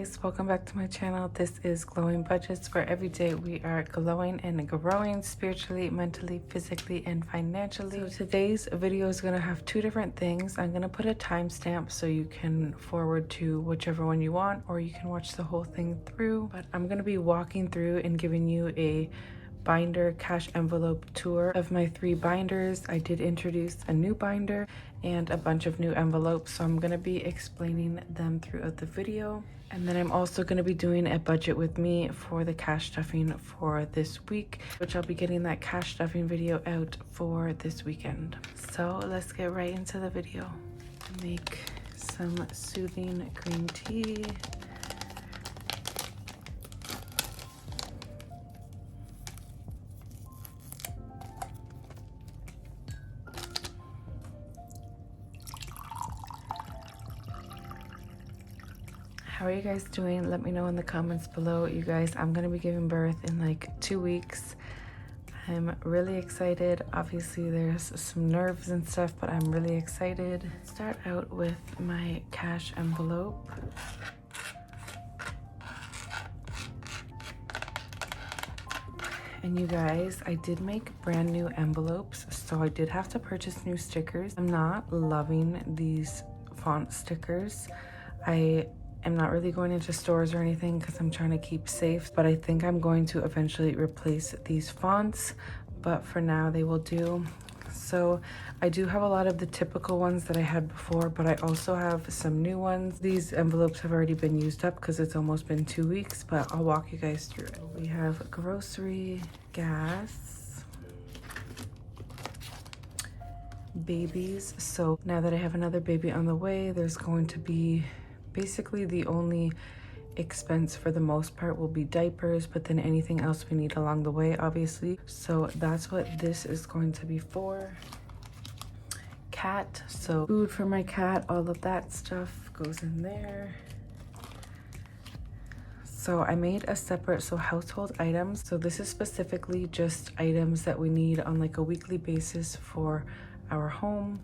guys, welcome back to my channel. This is Glowing Budgets, where every day we are glowing and growing spiritually, mentally, physically, and financially. So today's video is going to have two different things. I'm going to put a timestamp so you can forward to whichever one you want, or you can watch the whole thing through. But I'm going to be walking through and giving you a binder cash envelope tour of my 3 binders. I did introduce a new binder and a bunch of new envelopes, so I'm going to be explaining them throughout the video. And then I'm also going to be doing a budget with me for the cash stuffing for this week, which I'll be getting that cash stuffing video out for this weekend. So let's get right into the video. Make some soothing green tea. How are you guys doing? Let me know in the comments below. You guys, I'm gonna be giving birth in like 2 weeks. I'm really excited. Obviously there's some nerves and stuff, but I'm really excited. Start out with my cash envelope. And you guys, I did make brand new envelopes, so I did have to purchase new stickers. I'm not loving these font stickers. I'm not really going into stores or anything because I'm trying to keep safe, but I think I'm going to eventually replace these fonts, but for now they will do. So I do have a lot of the typical ones that I had before, but I also have some new ones. These envelopes have already been used up because it's almost been 2 weeks, but I'll walk you guys through it. We have grocery, gas, babies. So now that I have another baby on the way, there's going to be basically the only expense for the most part will be diapers, but then anything else we need along the way, obviously. So that's what this is going to be for. Cat, so food for my cat, all of that stuff goes in there. So I made a separate, so household items. So this is specifically just items that we need on like a weekly basis for our home.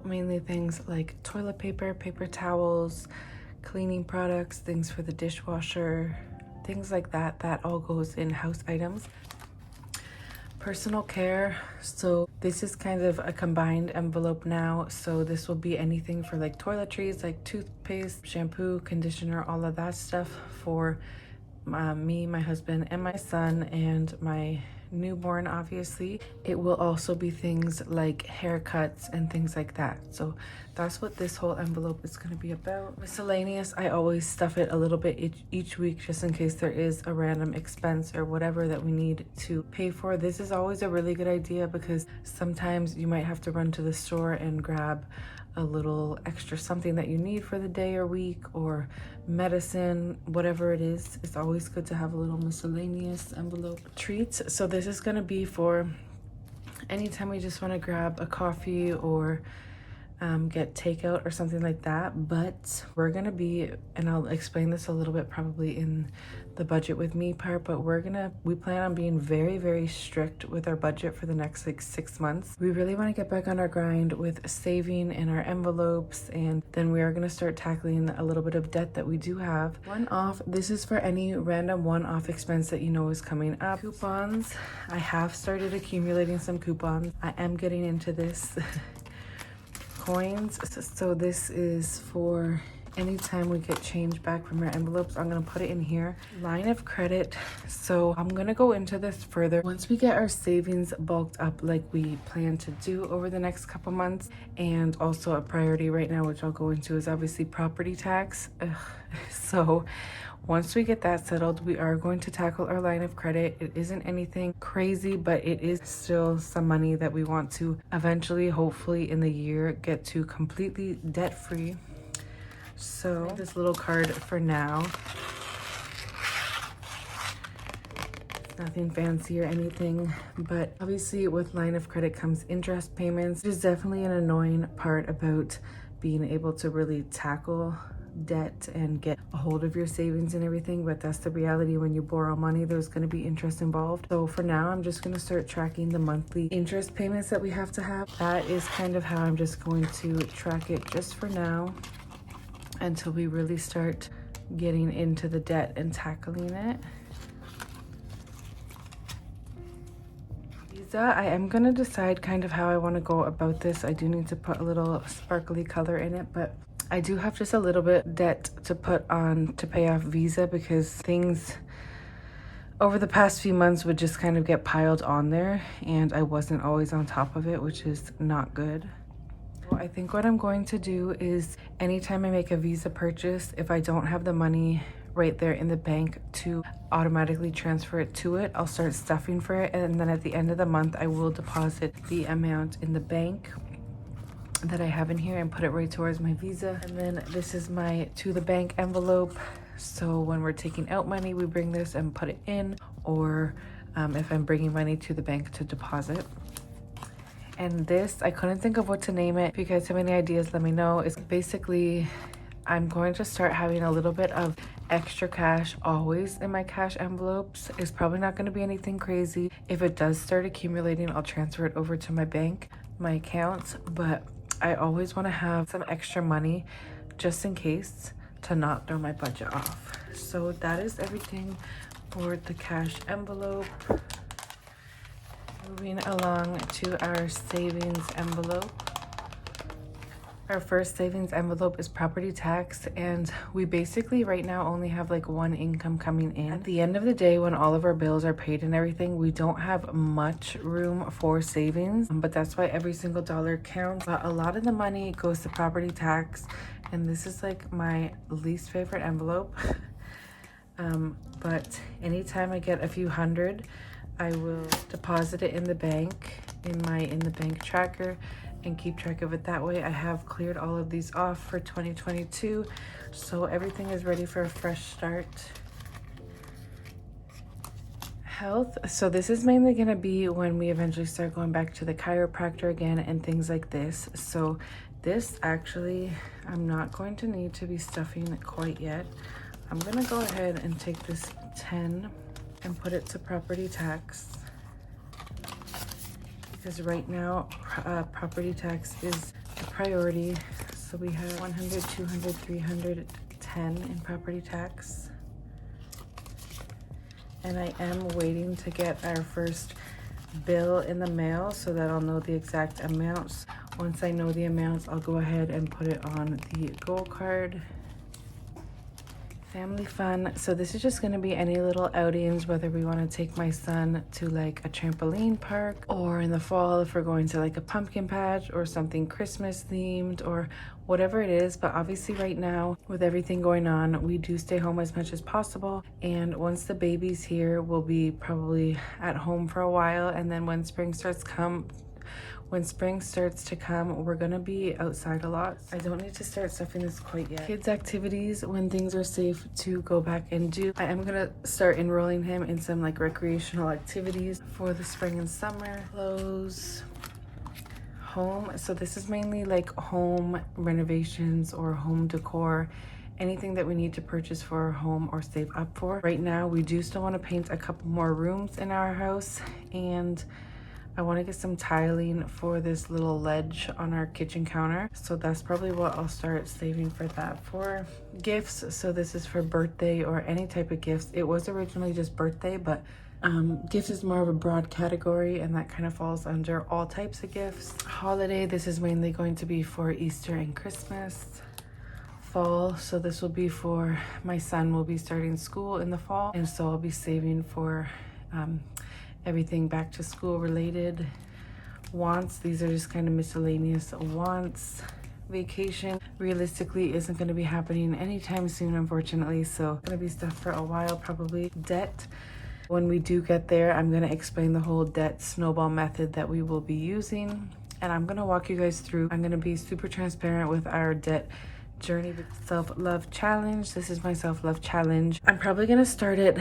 Mainly things like toilet paper, paper towels, cleaning products, things for the dishwasher, things like that. That all goes in house items. Personal care, so this is kind of a combined envelope now. So this will be anything for like toiletries, like toothpaste, shampoo, conditioner, all of that stuff for me, my husband, and my son, and my newborn. Obviously it will also be things like haircuts and things like that. So that's what this whole envelope is going to be about. Miscellaneous, I always stuff it a little bit each week just in case there is a random expense or whatever that we need to pay for. This is always a really good idea because sometimes you might have to run to the store and grab a little extra something that you need for the day or week, or medicine, whatever it is. It's always good to have a little miscellaneous envelope. Treats, so this is going to be for anytime we just want to grab a coffee or get takeout or something like that. But we're gonna be, and I'll explain this a little bit probably in the budget with me part, but we plan on being very, very strict with our budget for the next like 6 months. We really want to get back on our grind with saving in our envelopes, and then we are going to start tackling a little bit of debt that we do have. One-off, this is for any random one-off expense that you know is coming up. Coupons, I have started accumulating some coupons. I am getting into this. Coins, so this is for anytime we get change back from our envelopes. I'm gonna put it in here. Line of credit, so I'm gonna go into this further once we get our savings bulked up like we plan to do over the next couple months. And also a priority right now, which I'll go into, is obviously property tax. So once we get that settled, we are going to tackle our line of credit. It isn't anything crazy, but it is still some money that we want to eventually, hopefully in the year, get to completely debt-free. So this little card for now. Nothing fancy or anything, but obviously with line of credit comes interest payments. There's definitely an annoying part about being able to really tackle debt and get a hold of your savings and everything, but that's the reality. When you borrow money, there's going to be interest involved. So for now, I'm just going to start tracking the monthly interest payments that we have to have. That is kind of how I'm just going to track it just for now until we really start getting into the debt and tackling it. I am going to decide kind of how I want to go about this. I do need to put a little sparkly color in it, but I do have just a little bit debt to put on to pay off Visa, because things over the past few months would just kind of get piled on there and I wasn't always on top of it, which is not good. So I think what I'm going to do is anytime I make a Visa purchase, if I don't have the money right there in the bank to automatically transfer it to it, I'll start stuffing for it, and then at the end of the month I will deposit the amount in the bank that I have in here and put it right towards my Visa. And then this is my to the bank envelope, so when we're taking out money we bring this and put it in, or if I'm bringing money to the bank to deposit. And this, I couldn't think of what to name it. If you guys have any ideas, let me know. It's basically, I'm going to start having a little bit of extra cash always in my cash envelopes. It's probably not going to be anything crazy. If it does start accumulating, I'll transfer it over to my bank, my accounts, but I always want to have some extra money just in case, to not throw my budget off. So that is everything for the cash envelope. Moving along to our savings envelope. Our first savings envelope is property tax, and we basically right now only have like one income coming in. At the end of the day, when all of our bills are paid and everything, we don't have much room for savings, but that's why every single dollar counts. But a lot of the money goes to property tax, and this is like my least favorite envelope. But anytime I get a few hundred, I will deposit it in the bank, in the bank tracker, and keep track of it that way. I have cleared all of these off for 2022, so everything is ready for a fresh start. Health. So this is mainly going to be when we eventually start going back to the chiropractor again and things like this. So this actually, I'm not going to need to be stuffing it quite yet. I'm going to go ahead and take this 10 and put it to property tax, because right now property tax is a priority. So we have 100, 200, 310 in property tax, and I am waiting to get our first bill in the mail so that I'll know the exact amounts. Once I know the amounts, I'll go ahead and put it on the gold card. Family fun. So this is just going to be any little outings, whether we want to take my son to like a trampoline park, or in the fall if we're going to like a pumpkin patch or something Christmas themed, or whatever it is. But obviously right now with everything going on, we do stay home as much as possible, and once the baby's here, we'll be probably at home for a while, and then when spring starts to come, we're gonna be outside a lot. I don't need to start stuffing this quite yet. Kids activities, when things are safe to go back and do. I am gonna start enrolling him in some like recreational activities for the spring and summer. Clothes, home. So this is mainly like home renovations or home decor, anything that we need to purchase for our home or save up for. Right now, we do still want to paint a couple more rooms in our house, and I want to get some tiling for this little ledge on our kitchen counter. So that's probably what I'll start saving for that. For gifts, so this is for birthday or any type of gifts. It was originally just birthday, but gifts is more of a broad category, and that kind of falls under all types of gifts. Holiday, this is mainly going to be for Easter and Christmas. Fall, so this will be for my son will be starting school in the fall, and so I'll be saving for everything back to school related. Wants, these are just kind of miscellaneous wants. Vacation realistically isn't going to be happening anytime soon, unfortunately, so gonna be stuff for a while probably. Debt, when we do get there, I'm going to explain the whole debt snowball method that we will be using, and I'm going to walk you guys through. I'm going to be super transparent with our debt journey. Self-love challenge. This is my self-love challenge. I'm probably gonna start it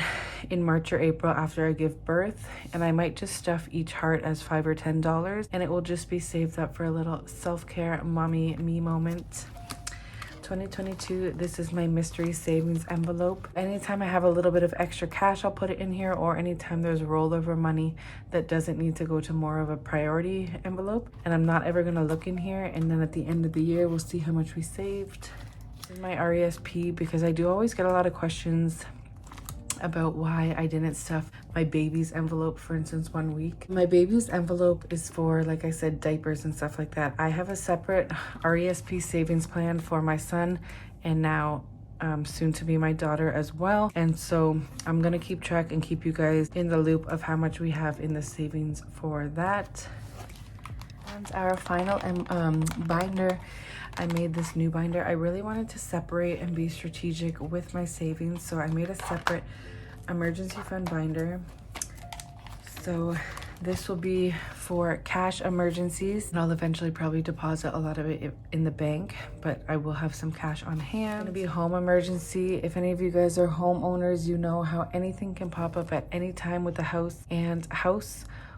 in March or April after I give birth, and I might just stuff each heart as $5 or $10, and it will just be saved up for a little self-care mommy me moment. 2022, this is my mystery savings envelope. Anytime I have a little bit of extra cash, I'll put it in here, or anytime there's rollover money that doesn't need to go to more of a priority envelope. And I'm not ever gonna look in here, and then at the end of the year, we'll see how much we saved. This is my RESP, because I do always get a lot of questions about why I didn't stuff my baby's envelope, for instance, 1 week. My baby's envelope is for, like I said, diapers and stuff like that. I have a separate RESP savings plan for my son, and now soon to be my daughter as well. And so I'm gonna keep track and keep you guys in the loop of how much we have in the savings for that. And our final binder, I made this new binder. I really wanted to separate and be strategic with my savings, so I made a separate emergency fund binder. So this will be for cash emergencies, and I'll eventually probably deposit a lot of it in the bank, but I will have some cash on hand. It's gonna be home emergency. If any of you guys are homeowners, you know how anything can pop up at any time with the house, and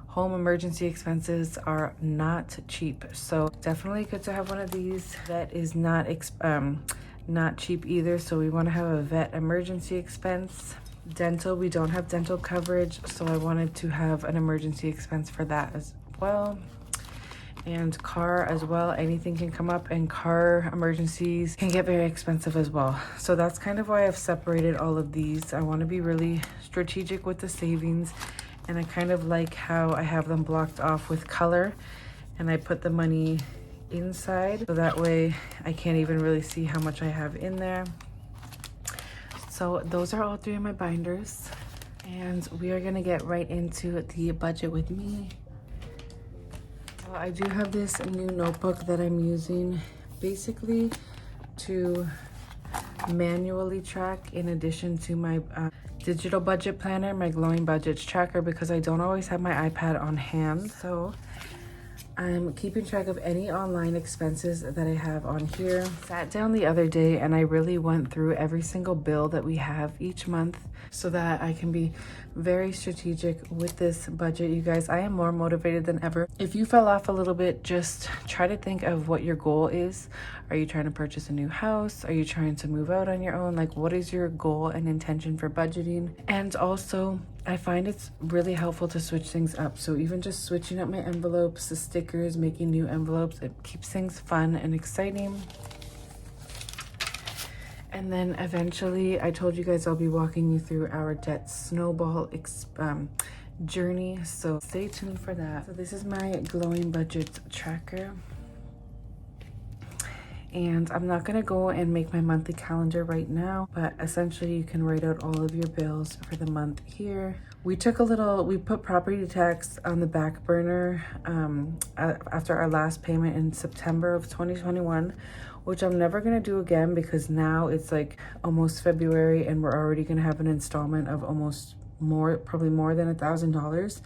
home emergency expenses are not cheap. So definitely good to have one of these. That is not cheap either, so we want to have a vet emergency expense. Dental, we don't have dental coverage, so I wanted to have an emergency expense for that as well. And car as well, anything can come up, and car emergencies can get very expensive as well. So that's kind of why I've separated all of these. I want to be really strategic with the savings, and I kind of like how I have them blocked off with color, and I put the money inside, so that way I can't even really see how much I have in there. So those are all three of my binders, and we are gonna get right into the budget with me. I do have this new notebook that I'm using basically to manually track, in addition to my digital budget planner, my Glowingbudgets tracker, because I don't always have my iPad on hand. So I'm keeping track of any online expenses that I have on here. Sat down the other day and I really went through every single bill that we have each month, so that I can be very strategic with this budget. You guys, I am more motivated than ever. If you fell off a little bit, just try to think of what your goal is. Are you trying to purchase a new house? Are you trying to move out on your own? Like, what is your goal and intention for budgeting? And also, I find it's really helpful to switch things up. So even just switching up my envelopes, the stickers, making new envelopes, it keeps things fun and exciting. And then eventually, I told you guys I'll be walking you through our debt snowball journey, so stay tuned for that. So this is my Glowingbudgets tracker, and I'm not gonna go and make my monthly calendar right now, but essentially you can write out all of your bills for the month here. We put property tax on the back burner after our last payment in September of 2021, which I'm never gonna do again, because now it's like almost February and we're already gonna have an installment of probably more than $1,000.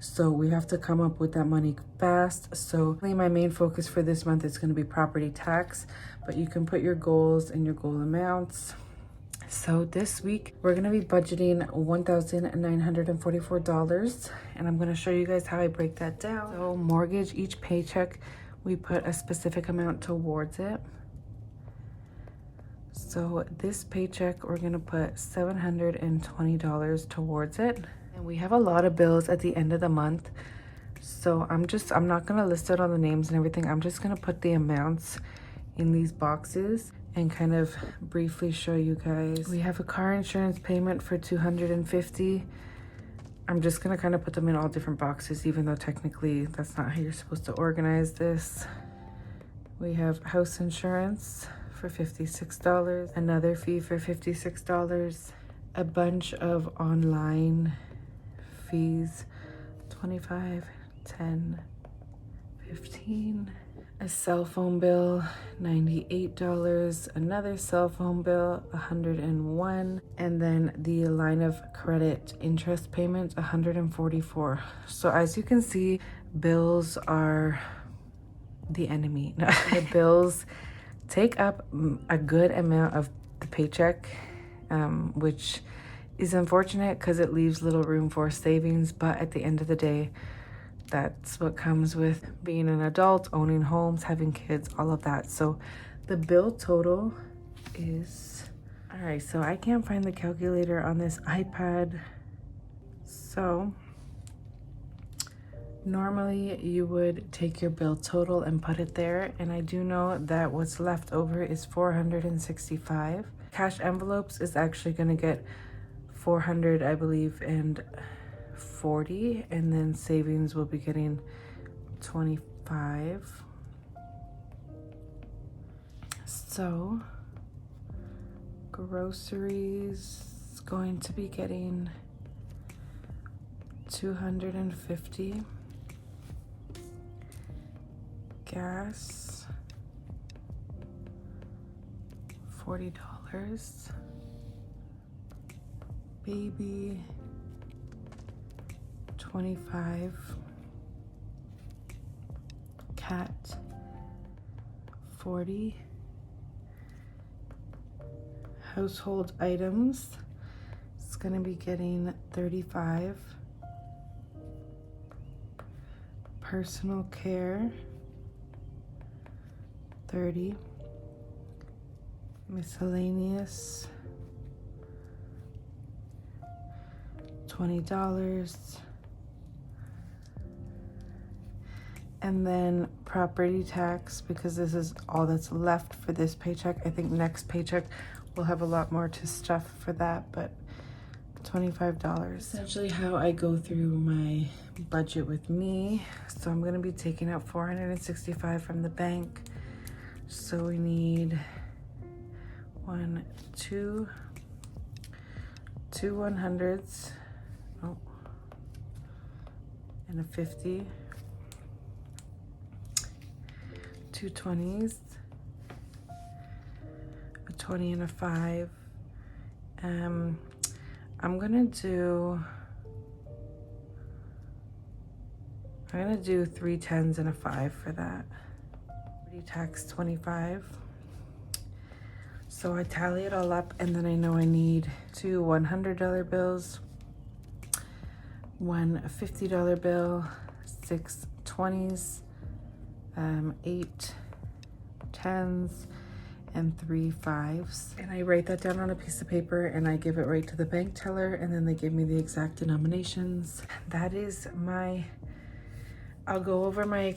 So we have to come up with that money fast. So my main focus for this month is gonna be property tax, but you can put your goals and your goal amounts. So this week we're gonna be budgeting $1,944, and I'm gonna show you guys how I break that down. So mortgage, each paycheck, we put a specific amount towards it. So this paycheck, we're gonna put $720 towards it. And we have a lot of bills at the end of the month. So I'm not gonna list out all the names and everything. I'm just gonna put the amounts in these boxes and kind of briefly show you guys. We have a car insurance payment for $250. I'm just gonna kind of put them in all different boxes, even though technically that's not how you're supposed to organize this. We have house insurance for $56, another fee for $56, a bunch of online fees, 25, 10, 15, a cell phone bill, $98, another cell phone bill, $101, and then the line of credit interest payment, $144. So as you can see, bills are the enemy. The bills take up a good amount of the paycheck, which is unfortunate because it leaves little room for savings, but at the end of the day, that's what comes with being an adult, owning homes, having kids, all of that. So The bill total is, all right, so I can't find the calculator on this iPad. So normally you would take your bill total and put it there, and I do know that what's left over is $465. Cash envelopes is actually going to get 400, I believe, and 40, and then savings will be getting 25. So groceries is going to be getting 250. Gas, $40. Baby, 25. Cat, 40. Household items, it's gonna be getting 35. Personal care, 30. Miscellaneous, $20. And then property tax, because this is all that's left for this paycheck. I think next paycheck we'll have a lot more to stuff for that, but $25. Essentially how I go through my budget with me. So I'm gonna be taking out $465 from the bank. So we need two 100s, oh, and a 50, 2 20s, a 20 and a 5. I'm gonna do 3 10s and a 5 for that. Tax 25. So I tally it all up, and then I know I need 2 $100 bills, 1 $50 bill, 6 20s, 8 10s, and 3 5s. And I write that down on a piece of paper and I give it right to the bank teller, and then they give me the exact denominations. That is I'll go over my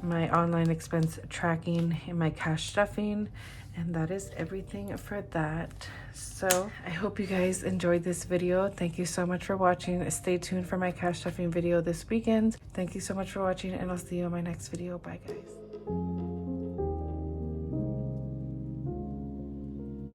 my online expense tracking and my cash stuffing, and that is everything for that. So I hope you guys enjoyed this video. Thank you so much for watching. Stay tuned for my cash stuffing video this weekend. Thank you so much for watching, and I'll see you in my next video. Bye guys.